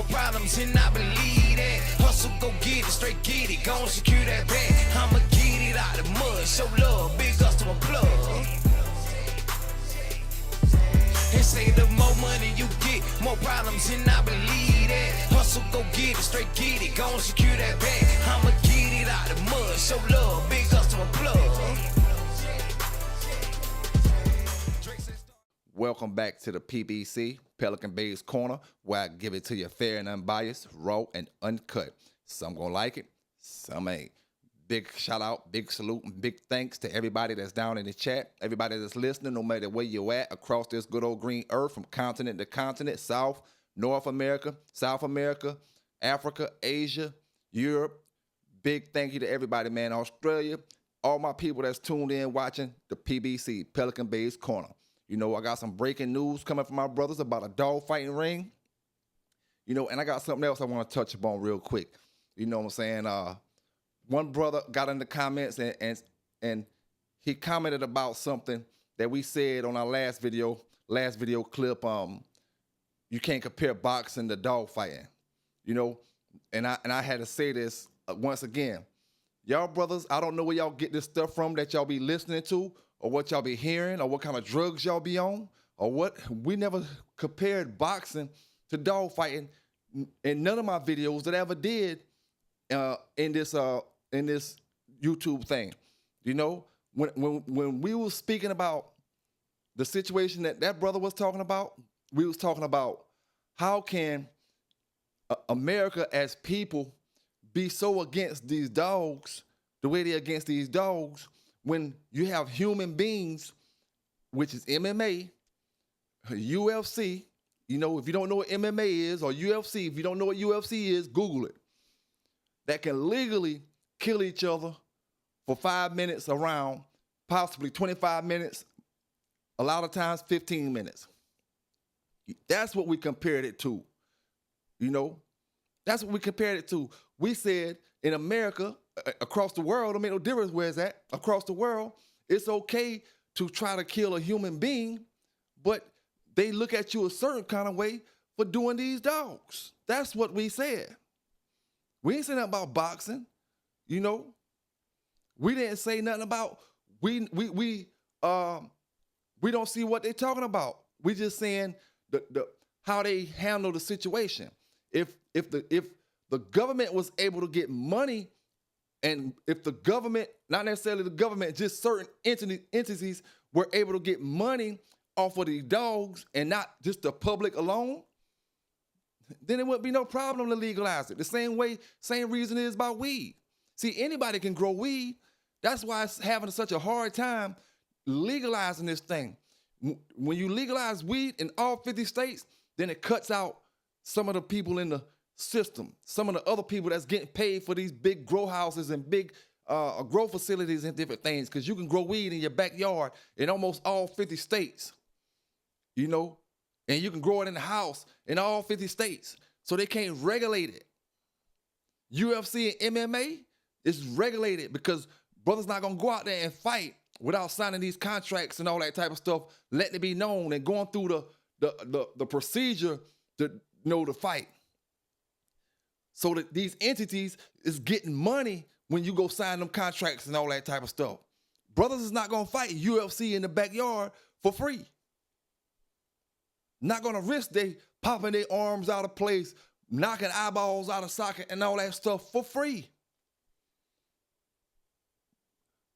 more problems and I believe that. Hustle, go get it, straight get it, gon' secure that bag. I'ma get it out the mud, show love, big customer plug. And say the more money you get, more problems and I believe that. Hustle, go get it, straight get it, gon' secure that bag. I'ma get it out the mud, show love, big customer plug. Welcome back to the PBC, Pelican Bay's Corner, where I give it to you fair and unbiased, raw and uncut. Some gonna like it, some ain't. Big shout out, big salute, and big thanks to everybody that's down in the chat, everybody that's listening, no matter where you're at, across this good old green earth, from continent to continent, South, North America, South America, Africa, Asia, Europe. Big thank you to everybody, man. Australia, all my people that's tuned in watching the PBC, Pelican Bay's Corner. You know, I got some breaking news coming from my brothers about a dog fighting ring. You know, and I got something else I want to touch upon real quick. You know what I'm saying? One brother got in the comments and he commented about something that we said on our last video clip. You can't compare boxing to dog fighting. You know, and I had to say this once again. Y'all brothers, I don't know where y'all get this stuff from that y'all be listening to, or what y'all be hearing, or what kind of drugs y'all be on, or what. We never compared boxing to dog fighting in none of my videos that I ever did in this YouTube thing. You know, when we were speaking about the situation that brother was talking about, we was talking about how can America as people be so against these dogs the way they're against these dogs, when you have human beings, which is MMA, UFC. You know, if you don't know what MMA is, or UFC, if you don't know what UFC is, Google it. That can legally kill each other for 5 minutes around, possibly 25 minutes, a lot of times 15 minutes. That's what we compared it to. You know, that's what we compared it to. We said in America, across the world, don't make no difference where it's at, across the world, it's okay to try to kill a human being, but they look at you a certain kind of way for doing these dogs. That's what we said. We ain't say nothing about boxing, you know. We didn't say nothing about, we don't see what they're talking about. We just saying the how they handle the situation. If the government was able to get money, and if the government, not necessarily the government, just certain entities were able to get money off of these dogs and not just the public alone, then it wouldn't be no problem to legalize it. The same reason it is about weed. See, anybody can grow weed. That's why it's having such a hard time legalizing this thing. When you legalize weed in all 50 states, then it cuts out some of the people in the system, some of the other people that's getting paid for these big grow houses and big grow facilities and different things, because you can grow weed in your backyard in almost all 50 states, you know, and you can grow it in the house in all 50 states, so they can't regulate it. UFC and MMA is regulated because brothers not gonna go out there and fight without signing these contracts and all that type of stuff, letting it be known and going through the procedure to know to fight. So that these entities is getting money when you go sign them contracts and all that type of stuff. Brothers is not gonna fight UFC in the backyard for free. Not gonna risk they popping their arms out of place, knocking eyeballs out of socket and all that stuff for free.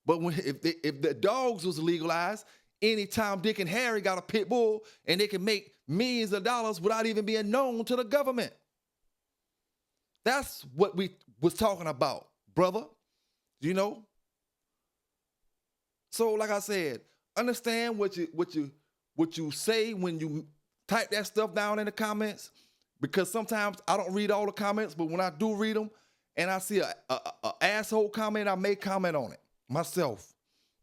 But if the dogs was legalized, anytime Dick and Harry got a pit bull and they can make millions of dollars without even being known to the government. That's what we was talking about, brother. You know? So like I said, understand what you say when you type that stuff down in the comments, because sometimes I don't read all the comments, but when I do read them and I see a asshole comment, I may comment on it myself.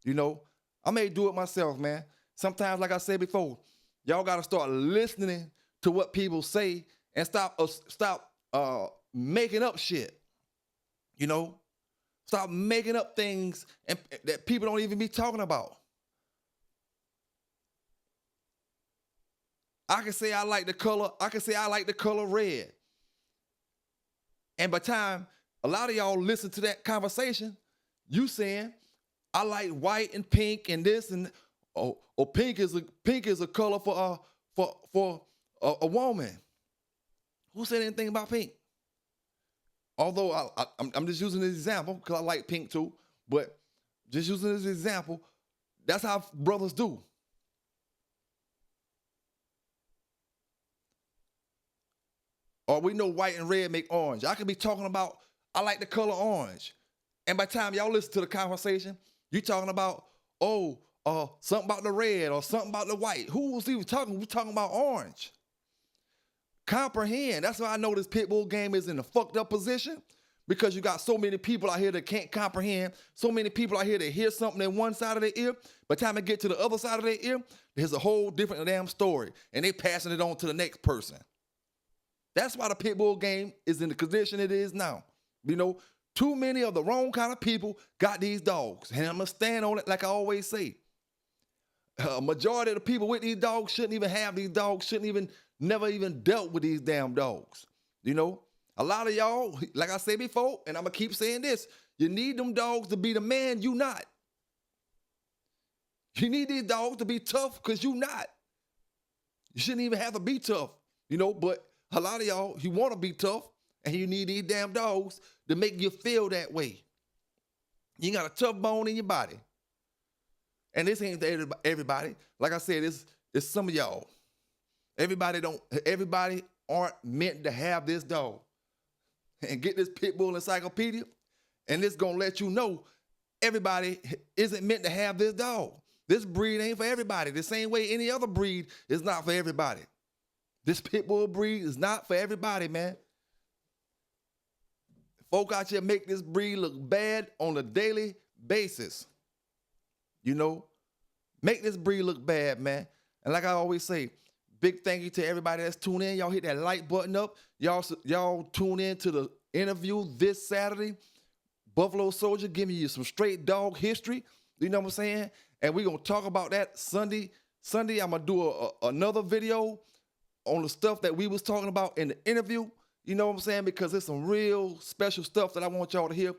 You know, I may do it myself, man. Sometimes, like I said before, y'all got to start listening to what people say and stop making up shit. You know, stop making up things that people don't even be talking about. I can say I like the color red, And by the time a lot of y'all listen to that conversation, you saying, I like white and pink and this and pink is a color for a woman. Who said anything about pink? Although I'm just using this example because I like pink too, but just using this example, that's how brothers do. Or we know white and red make orange. I could be talking about, I like the color orange. And by the time y'all listen to the conversation, you talking about, something about the red or something about the white. Who was even talking? We're talking about orange. Comprehend. That's why I know this pit bull game is in a fucked up position, because you got so many people out here that can't comprehend, so many people out here that hear something in one side of their ear. By the time they get to the other side of their ear, there's a whole different damn story, and they passing it on to the next person. That's why the pit bull game is in the condition it is now. You know, too many of the wrong kind of people got these dogs, and I'm gonna stand on it like I always say. A majority of the people with these dogs shouldn't even have these dogs, never even dealt with these damn dogs. You know, a lot of y'all, like I said before, and I'm gonna keep saying this, you need them dogs to be the man you not. You need these dogs to be tough because you not. You shouldn't even have to be tough, you know, but a lot of y'all, you want to be tough, and you need these damn dogs to make you feel that way. You got a tough bone in your body. And this ain't everybody. Like I said, it's some of y'all. Everybody aren't meant to have this dog. And get this pit bull encyclopedia, and it's gonna let you know everybody isn't meant to have this dog. This breed ain't for everybody. The same way any other breed is not for everybody. This pit bull breed is not for everybody, man. Folk out here make this breed look bad on a daily basis. You know, make this breed look bad, man. And like I always say, big thank you to everybody that's tuned in. Y'all hit that like button up. Y'all tune in to the interview this Saturday. Buffalo Soldier giving you some straight dog history. You know what I'm saying? And we're going to talk about that Sunday. Sunday, I'm going to do another video on the stuff that we was talking about in the interview. You know what I'm saying? Because there's some real special stuff that I want y'all to hear.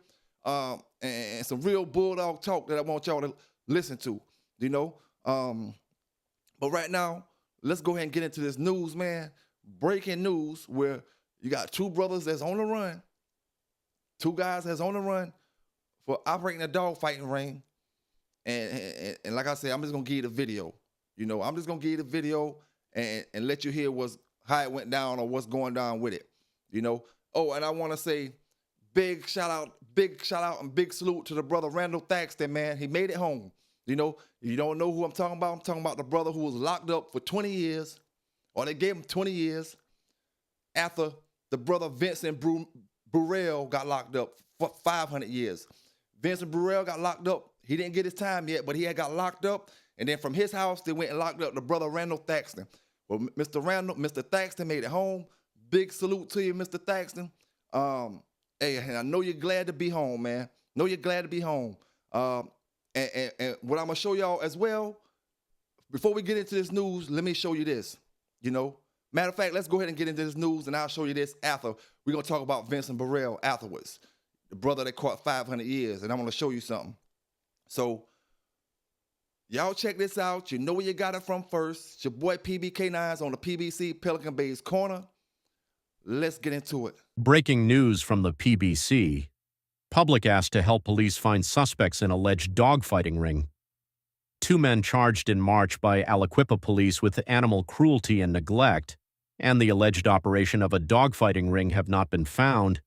And some real bulldog talk that I want y'all to listen to, you know? But right now, let's go ahead and get into this news, man. Breaking news where you got two brothers that's on the run, two guys that's on the run for operating a dog fighting ring. And like I said, I'm just going to give you the video. You know, I'm just going to give you the video and let you hear how it went down or what's going down with it, you know? Oh, and I want to say big shout out and big salute to the brother Randall Thaxton, man. He made it home. You know, you don't know who I'm talking about. I'm talking about the brother who was locked up for 20 years, or they gave him 20 years after the brother Vincent Burrell got locked up for 500 years. Vincent Burrell got locked up. He didn't get his time yet, but he had got locked up. And then from his house, they went and locked up the brother Randall Thaxton. Well, Mr. Thaxton made it home. Big salute to you, Mr. Thaxton. Hey, and I know you're glad to be home, man. Know you're glad to be home. And what I'm going to show y'all as well, before we get into this news, let me show you this, you know. Matter of fact, let's go ahead and get into this news, and I'll show you this after. We're going to talk about Vincent Burrell afterwards, the brother that caught 500 years, and I'm going to show you something. So, y'all check this out. You know where you got it from first. It's your boy K9s on the PBC, Pelican Bay's Corner. Let's get into it. Breaking news from the PBC. Public asked to help police find suspects in alleged dogfighting ring. Two men charged in March by Aliquippa police with animal cruelty and neglect, and the alleged operation of a dogfighting ring have not been found,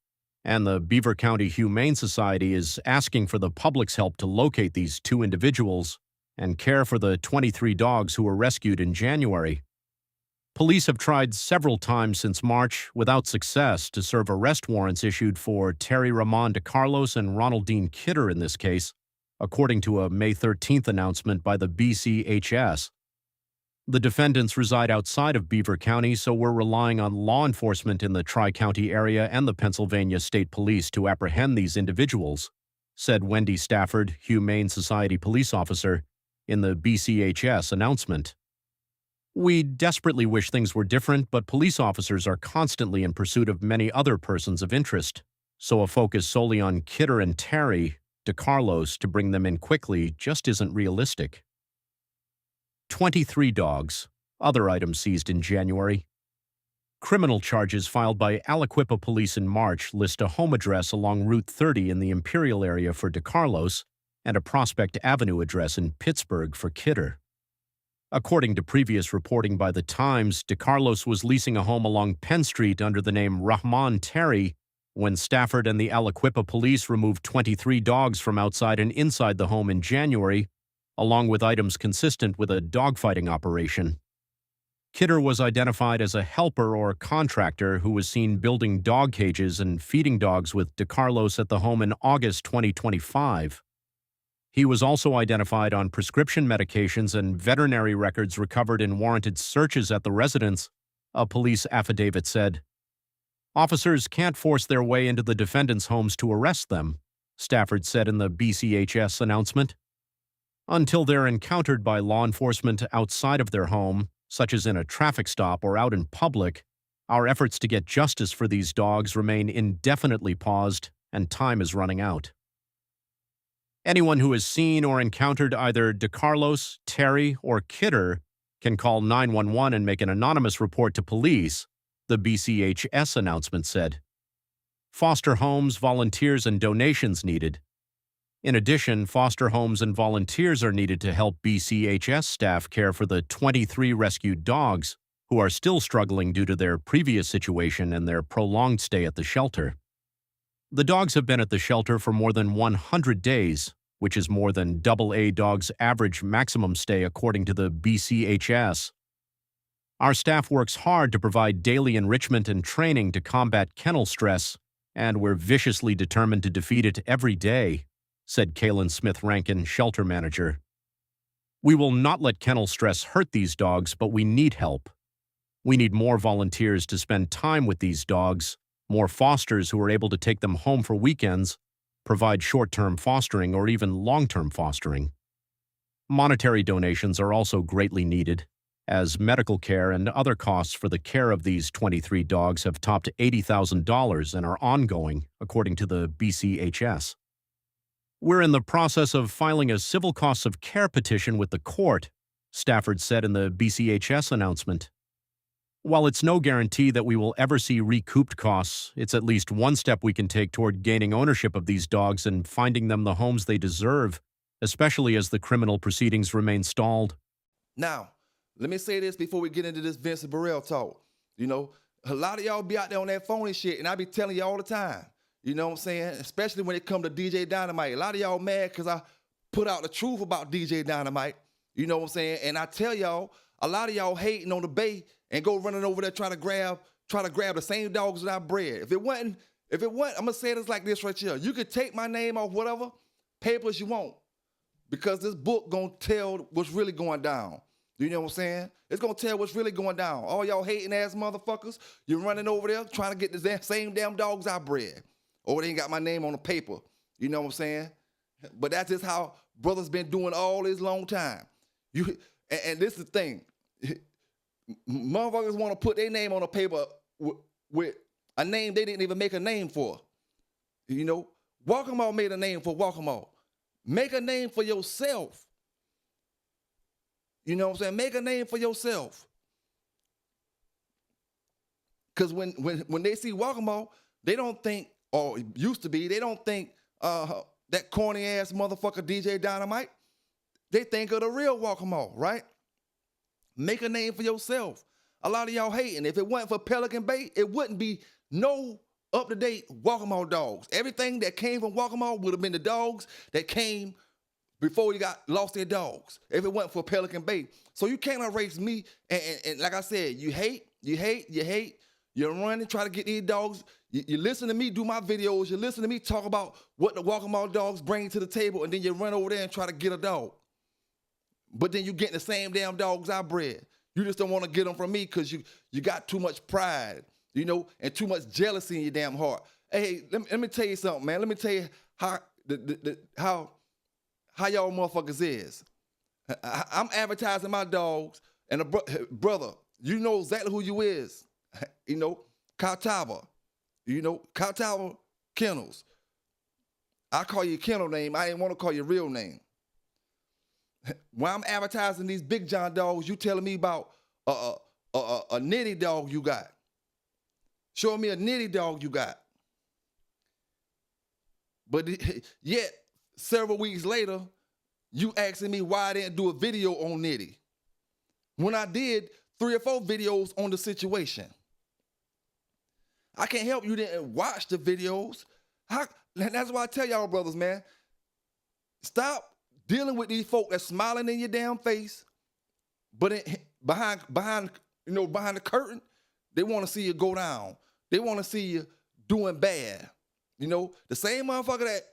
and the Beaver County Humane Society is asking for the public's help to locate these two individuals and care for the 23 dogs who were rescued in January. Police have tried several times since March without success to serve arrest warrants issued for Terry Ramon DeCarlos and Ronald Dean Kidder in this case, according to a May 13th announcement by the BCHS. The defendants reside outside of Beaver County, so we're relying on law enforcement in the Tri-County area and the Pennsylvania State Police to apprehend these individuals, said Wendy Stafford, Humane Society police officer, in the BCHS announcement. We desperately wish things were different, but police officers are constantly in pursuit of many other persons of interest. So a focus solely on Kidder and Terry, DeCarlos, to bring them in quickly just isn't realistic. 23 dogs. Other items seized in January. Criminal charges filed by Aliquippa police in March list a home address along Route 30 in the Imperial area for DeCarlos and a Prospect Avenue address in Pittsburgh for Kidder. According to previous reporting by The Times, DeCarlos was leasing a home along Penn Street under the name Rahman Terry when Stafford and the Aliquippa police removed 23 dogs from outside and inside the home in January, along with items consistent with a dogfighting operation. Kidder was identified as a helper or contractor who was seen building dog cages and feeding dogs with DeCarlos at the home in August 2025. He was also identified on prescription medications and veterinary records recovered in warranted searches at the residence, a police affidavit said. Officers can't force their way into the defendants' homes to arrest them, Stafford said in the BCHS announcement. Until they're encountered by law enforcement outside of their home, such as in a traffic stop or out in public, our efforts to get justice for these dogs remain indefinitely paused and time is running out. Anyone who has seen or encountered either DeCarlos, Terry, or Kidder can call 911 and make an anonymous report to police, the BCHS announcement said. Foster homes, volunteers, and donations needed. In addition, foster homes and volunteers are needed to help BCHS staff care for the 23 rescued dogs who are still struggling due to their previous situation and their prolonged stay at the shelter. The dogs have been at the shelter for more than 100 days, which is more than AA dogs' average maximum stay according to the BCHS. Our staff works hard to provide daily enrichment and training to combat kennel stress, and we're viciously determined to defeat it every day, said Kaylin Smith-Rankin, shelter manager. We will not let kennel stress hurt these dogs, but we need help. We need more volunteers to spend time with these dogs, more fosters who are able to take them home for weekends, provide short-term fostering or even long-term fostering. Monetary donations are also greatly needed, as medical care and other costs for the care of these 23 dogs have topped $80,000 and are ongoing, according to the BCHS. We're in the process of filing a civil costs of care petition with the court, Stafford said in the BCHS announcement. While it's no guarantee that we will ever see recouped costs, it's at least one step we can take toward gaining ownership of these dogs and finding them the homes they deserve, especially as the criminal proceedings remain stalled. Now, let me say this before we get into this Vincent Burrell talk. You know, a lot of y'all be out there on that phony shit, and I be telling you all the time. You know what I'm saying? Especially when it come to DJ Dynamite. A lot of y'all mad because I put out the truth about DJ Dynamite. You know what I'm saying? And I tell y'all, a lot of y'all hating on the Bay and go running over there trying to grab the same dogs that I bred. If it wasn't, I'm gonna say this like this right here. You could take my name off whatever papers you want, because this book gonna tell what's really going down. You know what I'm saying? It's gonna tell what's really going down. All y'all hating ass motherfuckers, you're running over there trying to get the same damn dogs I bred. Or they ain't got my name on the paper. You know what I'm saying? But that's just how brothers been doing all this long time. And this is the thing. Motherfuckers want to put their name on a paper with a name they didn't even make a name for. You know, Walk'em made a name for Walk'em. Make a name for yourself. You know what I'm saying? Make a name for yourself. Because when they see Walk'em, they don't think, or used to be, they don't think that corny ass motherfucker DJ Dynamite. They think of the real Walk'em, right? Make a name for yourself. A lot of y'all hating. If it wasn't for Pelican Bay, it wouldn't be no up-to-date Walk'em dogs. Everything that came from Walk'em would have been the dogs that came before you lost their dogs, if it wasn't for Pelican Bay. So you can't erase me. And like I said, you hate. You're running, try to get these dogs. You listen to me do my videos. You listen to me talk about what the Walk'em dogs bring to the table, and then you run over there and try to get a dog. But then you get the same damn dogs I bred. You just don't want to get them from me because you got too much pride, you know, and too much jealousy in your damn heart. Hey, let me tell you something, man. Let me tell you how y'all motherfuckers is. I'm advertising my dogs And brother, you know exactly who you is. Catawba. Catawba Kennels. I call you kennel name. I didn't want to call you real name. When I'm advertising these big John dogs, you telling me about a nitty dog you got. Show me a nitty dog you got. But yet, several weeks later, you asking me why I didn't do a video on nitty. When I did 3 or 4 videos on the situation. I can't help you didn't watch the videos. That's why I tell y'all brothers, man, stop dealing with these folk that's smiling in your damn face, but behind the curtain, they want to see you go down. They want to see you doing bad. The same motherfucker that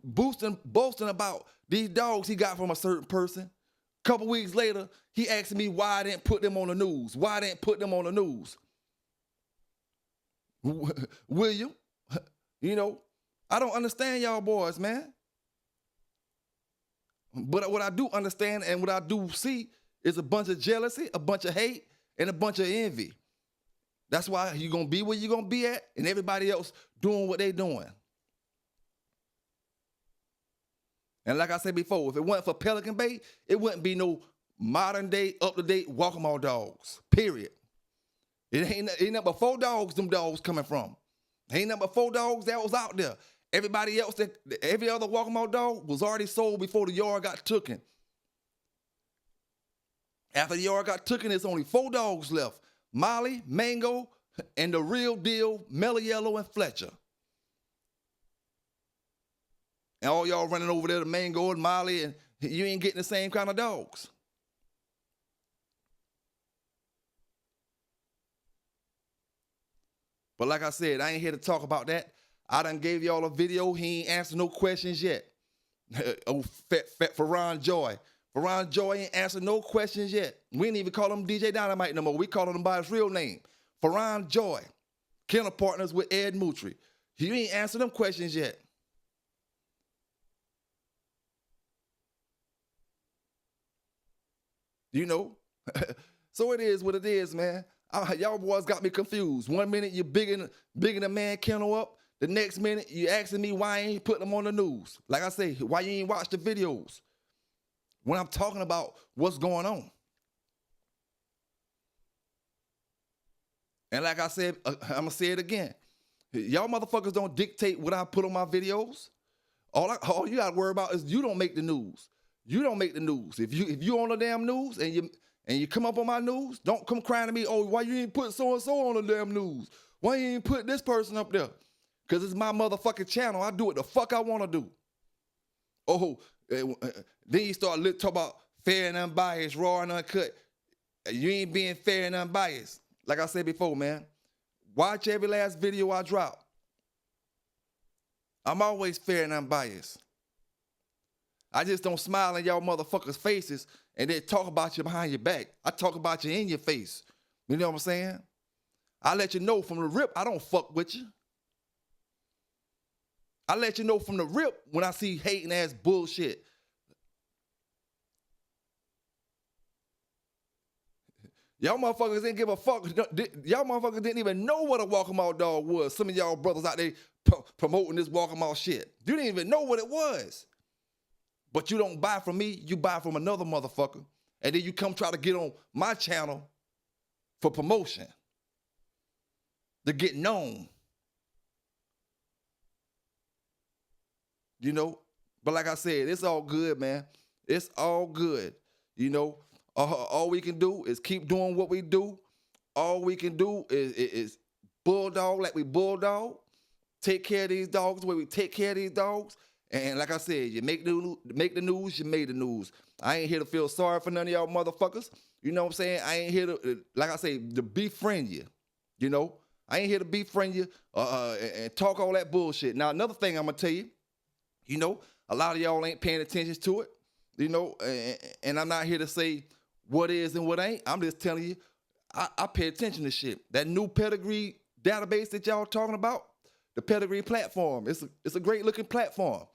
boasting about these dogs he got from a certain person. Couple weeks later, he asked me why I didn't put them on the news. Why I didn't put them on the news. William, I don't understand y'all boys, man. But what I do understand and what I do see is a bunch of jealousy, a bunch of hate, and a bunch of envy. That's why you're going to be where you're going to be at, and everybody else doing what they doing. And like I said before, if it wasn't for Pelican Bay, it wouldn't be no modern day, up-to-date walk-em-all dogs, period. It ain't nothing but 4 dogs them dogs coming from. Ain't nothing but 4 dogs that was out there. Everybody else, every other walk-em-all dog was already sold before the yard got taken. After the yard got taken, there's only 4 dogs left. Molly, Mango, and the real deal, Mellow Yellow and Fletcher. And all y'all running over there to Mango and Molly, and you ain't getting the same kind of dogs. But like I said, I ain't here to talk about that. I done gave y'all a video. He ain't answered no questions yet. Fat Ferran Joy. Ferran Joy ain't answered no questions yet. We ain't even call him DJ Dynamite no more. We calling him by his real name. Ferran Joy. Kennel partners with Ed Mutry. He ain't answered them questions yet. So it is what it is, man. Y'all boys got me confused. One minute you're bigging the man kennel up. The next minute you asking me why I ain't putting them on the news. Like I say, why you ain't watch the videos when I'm talking about what's going on. And like I said, I'm going to say it again. Y'all motherfuckers don't dictate what I put on my videos. All you got to worry about is you don't make the news. You don't make the news. If you on the damn news and you come up on my news, don't come crying to me, oh, why you ain't put so-and-so on the damn news? Why you ain't put this person up there? Because it's my motherfucking channel. I do what the fuck I want to do. Oh, then you start talking about fair and unbiased, raw and uncut. You ain't being fair and unbiased. Like I said before, man, watch every last video I drop. I'm always fair and unbiased. I just don't smile in y'all motherfuckers' faces and then talk about you behind your back. I talk about you in your face. You know what I'm saying? I let you know from the rip, I don't fuck with you. I let you know from the rip when I see hating ass bullshit. Y'all motherfuckers didn't give a fuck. Y'all motherfuckers didn't even know what a walk-em-all dog was. Some of y'all brothers out there promoting this walk-em-all shit. You didn't even know what it was. But you don't buy from me, you buy from another motherfucker. And then you come try to get on my channel for promotion. To get known. But like I said, it's all good, man. It's all good. All we can do is keep doing what we do. All we can do is bulldog like we bulldog. Take care of these dogs the way we take care of these dogs. And like I said, you make the news, you made the news. I ain't here to feel sorry for none of y'all motherfuckers. You know what I'm saying? I ain't here to, like I say, to befriend you. I ain't here to befriend you and talk all that bullshit. Now, another thing I'm going to tell you, a lot of y'all ain't paying attention to it, and I'm not here to say what is and what ain't. I'm just telling you, I pay attention to shit. That new pedigree database that y'all talking about, the pedigree platform, it's a great looking platform.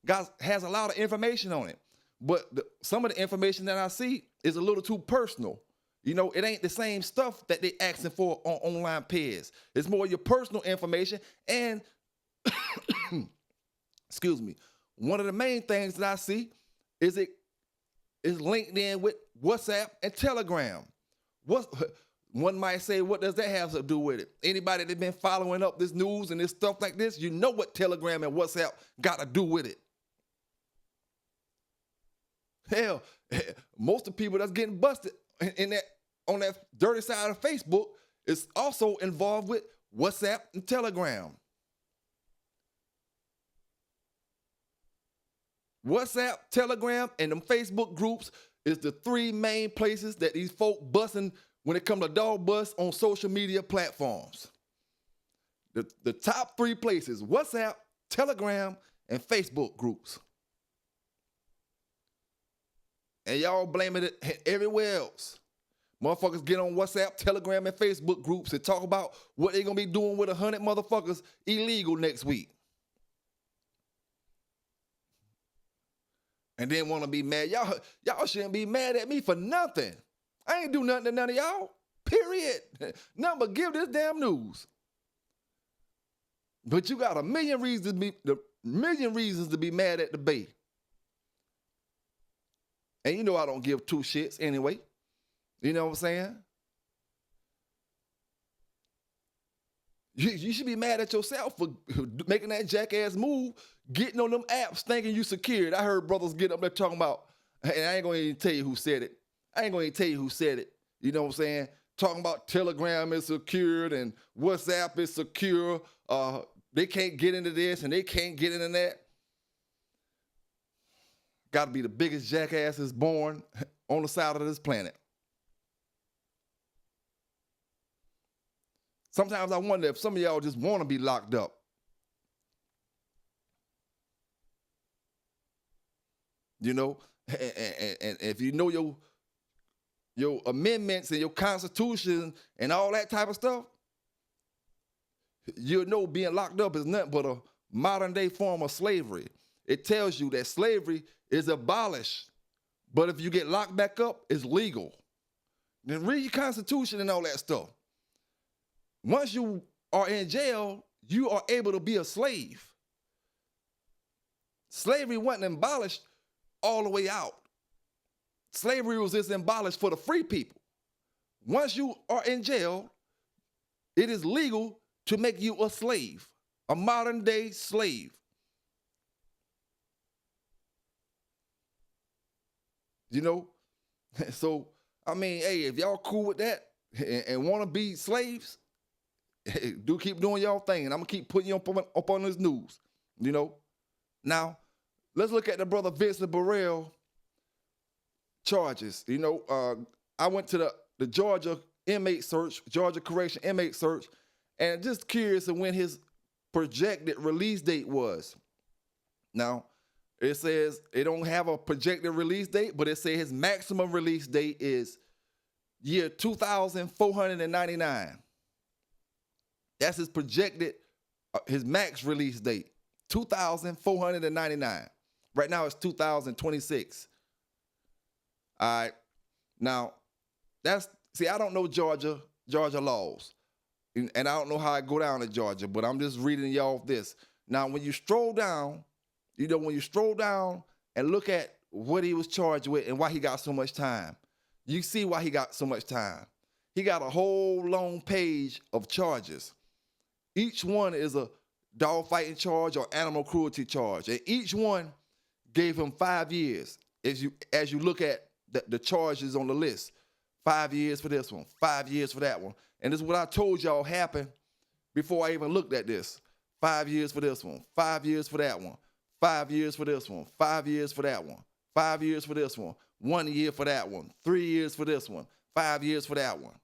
Guys, has a lot of information on it, but some of the information that I see is a little too personal. You know, it ain't the same stuff that they asking for on online peers. It's more your personal information. And excuse me, one of the main things that I see is it is linked in with WhatsApp and Telegram. One might say, what does that have to do with it? Anybody that's been following up this news and this stuff like this, you know what Telegram and WhatsApp got to do with it. Hell, most of the people that's getting busted in that on that dirty side of Facebook is also involved with WhatsApp and Telegram. WhatsApp, Telegram, and them Facebook groups is the three main places that these folk busting when it comes to dog bust on social media platforms. The top three places: WhatsApp, Telegram, and Facebook groups. And y'all blaming it everywhere else. Motherfuckers get on WhatsApp, Telegram, and Facebook groups and talk about what they're gonna be doing with 100 motherfuckers illegal next week. And then want to be mad. Y'all shouldn't be mad at me for nothing. I ain't do nothing to none of y'all. Period. Nothing but give this damn news. But you got a million reasons to be mad at the Bay. And you know I don't give two shits anyway. You know what I'm saying? You should be mad at yourself for making that jackass move, getting on them apps thinking you secured. I heard brothers get up there talking about, and I ain't gonna even tell you who said it. You know what I'm saying? Talking about Telegram is secured and WhatsApp is secure. They can't get into this and they can't get into that. Got to be the biggest jackasses born on the side of this planet. Sometimes I wonder if some of y'all just want to be locked up. You know, and if you know your amendments and your constitution and all that type of stuff, you'll know being locked up is nothing but a modern day form of slavery. It tells you that slavery is abolished, but if you get locked back up, it's legal. Then read your constitution and all that stuff. Once you are in jail, you are able to be a slave. Slavery wasn't abolished all the way out. Slavery was just abolished for the free people. Once you are in jail, it is legal to make you a slave, a modern day slave. You know? So, I mean, hey, if y'all cool with that and want to be slaves, hey, do keep doing y'all thing, and I'm going to keep putting you up on this news, you know? Now, let's look at the brother Vincent Burrell charges. You know, I went to the Georgia inmate search, Georgia Correction inmate search, and just curious of when his projected release date was. Now, it says it don't have a projected release date, but it says his maximum release date is year 2499. That's his projected, his max release date, 2499. Right now it's 2026. All right. Now, I don't know Georgia laws. And I don't know how I go down to Georgia, but I'm just reading y'all this. Now, when you stroll down, and look at what he was charged with and why he got so much time, you see why he got so much time. He got a whole long page of charges. Each one is a dog fighting charge or animal cruelty charge. And each one gave him 5 years. As you look at the charges on the list, 5 years for this one, 5 years for that one. And this is what I told y'all happened before I even looked at this. 5 years for this one, 5 years for that one, 5 years for this one, 5 years for that one, 5 years for this one, 1 year for that one, 3 years for this one, 5 years for that one.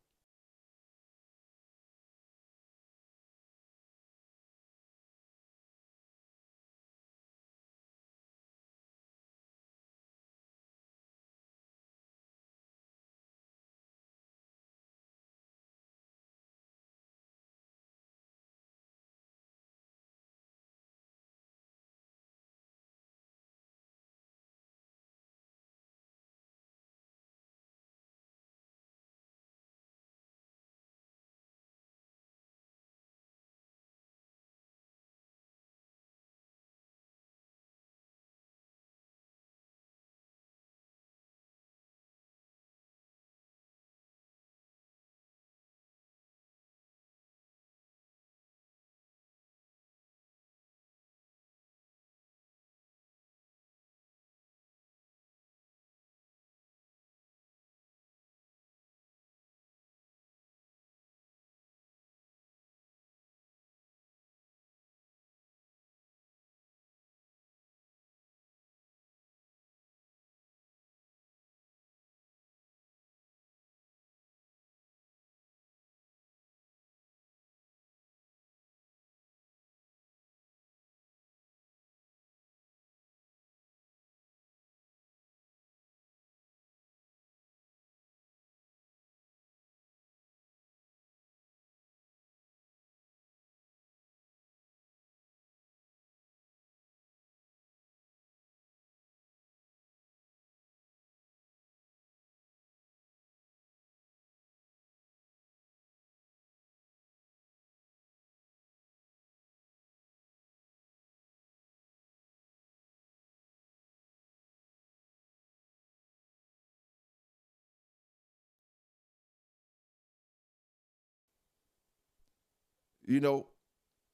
you know.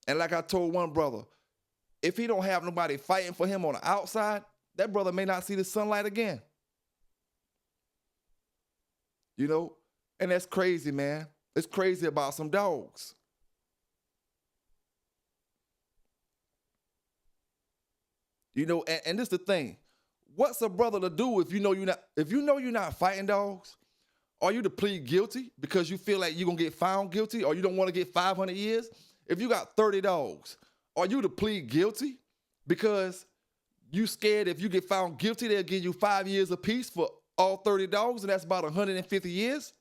And like I told one brother, if he don't have nobody fighting for him on the outside, that brother may not see the sunlight again. You know, and that's crazy, man. It's crazy about some dogs. You know, and this is the thing. What's a brother to do if you know you're not fighting dogs? Are you to plead guilty because you feel like you're gonna get found guilty, or you don't want to get 500 years? If you got 30 dogs, are you to plead guilty because you scared if you get found guilty, they'll give you 5 years apiece for all 30 dogs, and that's about 150 years?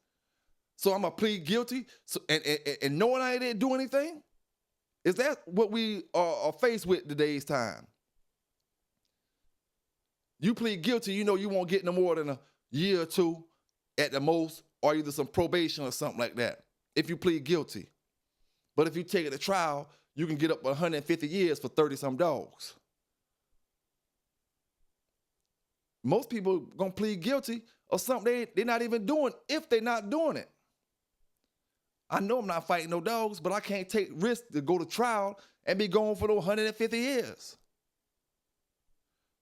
So I'm gonna plead guilty, so, and knowing I didn't do anything? Is that what we are faced with today's time? You plead guilty, you know you won't get no more than a year or two at the most, or either some probation or something like that, if you plead guilty. But if you take it to trial, you can get up 150 years for 30-some dogs. Most people gonna plead guilty of something they're not even doing if they're not doing it. I know I'm not fighting no dogs, but I can't take risks to go to trial and be going for those 150 years.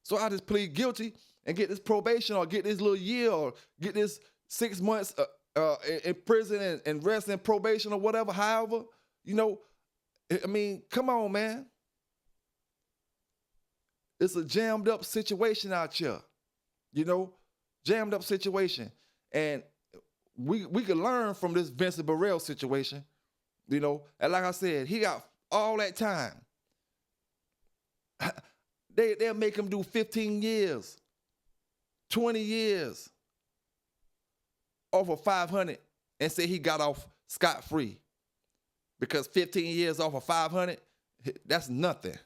So I just plead guilty and get this probation, or get this little year, or get this 6 months in prison and rest in probation or whatever, however, you know. I mean, come on, man. It's a jammed up situation out here, you know, jammed up situation. And we could learn from this Vincent Burrell situation, you know. And like I said, he got all that time. They'll make him do 15 years, 20 years off of 500 and say he got off scot-free. Because 15 years off of 500, that's nothing.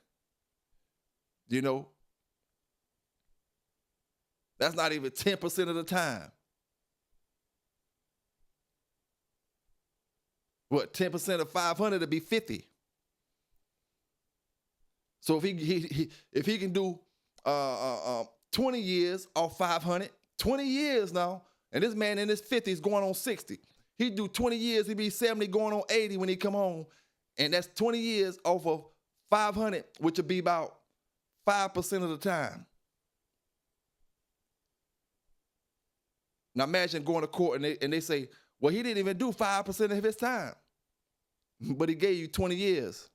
You know? That's not even 10% of the time. What, 10% of 500 would be 50. So if he can do 20 years off 500, 20 years now, and this man in his 50s going on 60, he'd do 20 years, he'd be 70 going on 80 when he come home, and that's 20 years off of 500, which would be about 5% of the time. Now imagine going to court and they say, well, he didn't even do 5% of his time, but he gave you 20 years.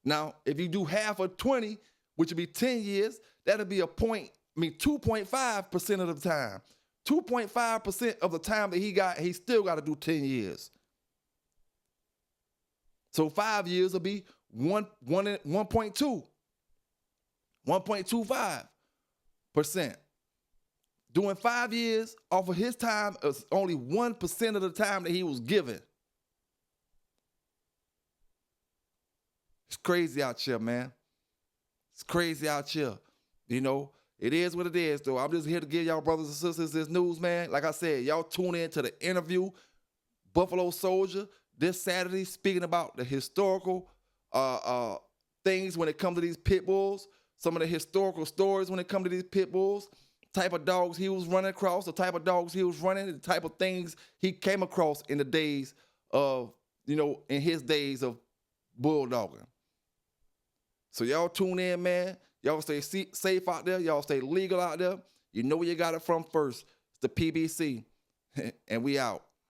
Now, if you do half of 20, which would be 10 years, that'll be 2.5% of the time. 2.5% of the time that he still got to do 10 years. So 5 years will be 1.25%. Doing 5 years off of his time is only 1% of the time that he was given. It's crazy out here, man. It's crazy out here. You know, it is what it is, though. I'm just here to give y'all brothers and sisters this news, man. Like I said, y'all tune in to the interview, Buffalo Soldier, this Saturday, speaking about the historical things when it comes to these pit bulls, some of the historical stories when it comes to these pit bulls, type of dogs he was running across, the type of dogs he was running, the type of things he came across in the days of, you know, in his days of bulldogging. So y'all tune in, man. Y'all stay safe out there. Y'all stay legal out there. You know where you got it from first. It's the PBC. And we out.